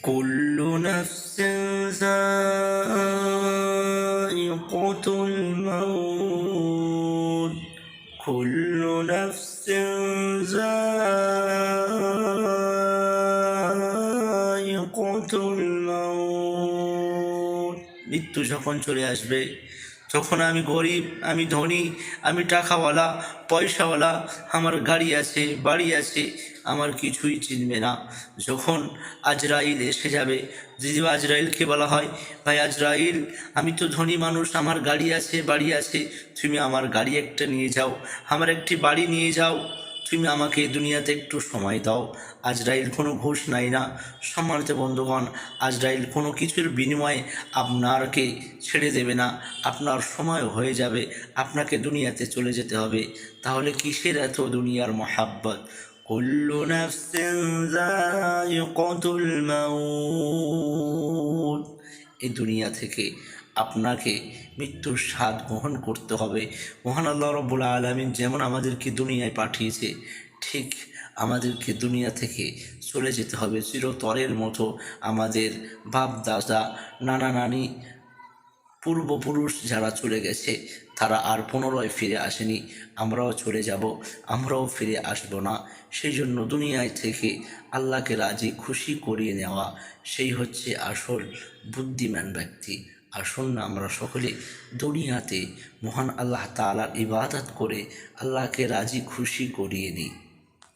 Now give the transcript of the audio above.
কুল্লু নাফসিন যায়িকাতুল মাউত, কুল্লু নাফসিন যায়িকাতুল মাউত। মৃত্যু যখন চলে আসবে, তখন আমি গরিব, আমি ধনী, আমি টাকাওয়ালা, পয়সাওয়ালা, আমার গাড়ি আছে, বাড়ি আছে, আমার কিছুই চিনবে না। যখন আজরাইল এসে যাবে, যদি আজরাইলকে বলা হয়, ভাই আজরাইল, আমি তো ধনী মানুষ, আমার গাড়ি আছে, বাড়ি আছে, তুমি আমার গাড়ি একটা নিয়ে যাও, আমার একটি বাড়ি নিয়ে যাও, তুমি আমাকে দুনিয়াতে একটু সময় দাও। আজরাইল কোনো ঘুষ নাই না। সম্মানিত বন্ধুগণ, আজরাইল কোনো কিছুর বিনিময়ে আপনাকে ছেড়ে দেবে না। আপনার সময় হয়ে যাবে, আপনাকে দুনিয়াতে চলে যেতে হবে। তাহলে কিসের এত দুনিয়ার মহাব্বত? কুল্লু নাফসিন যায়িকাতুল মাউত। এই দুনিয়া থেকে আপনাকে মৃত্যুর স্বাদ গ্রহণ করতে হবে। মহান আল্লাহ রাব্বুল আলামিন যেমন আমাদেরকে দুনিয়ায় পাঠিয়েছে, ঠিক আমাদেরকে দুনিয়া থেকে চলে যেতে হবে চিরতরের মতো। আমাদের বাপ দাদা, নানা নানি, পূর্বপুরুষ যারা চলে গেছে, তারা আর পুনরায় ফিরে আসেনি। আমরাও চলে যাব, আমরাও ফিরে আসব না। সেই জন্য দুনিয়ায় থেকে আল্লাহকে রাজি খুশি করিয়ে নেওয়া, সেই হচ্ছে আসল বুদ্ধিমান ব্যক্তি। আসুন না আমরা সকলে দুনিয়াতে মহান আল্লাহ তাআলার ইবাদত করে আল্লাহকে রাজি খুশি করিয়ে নিই।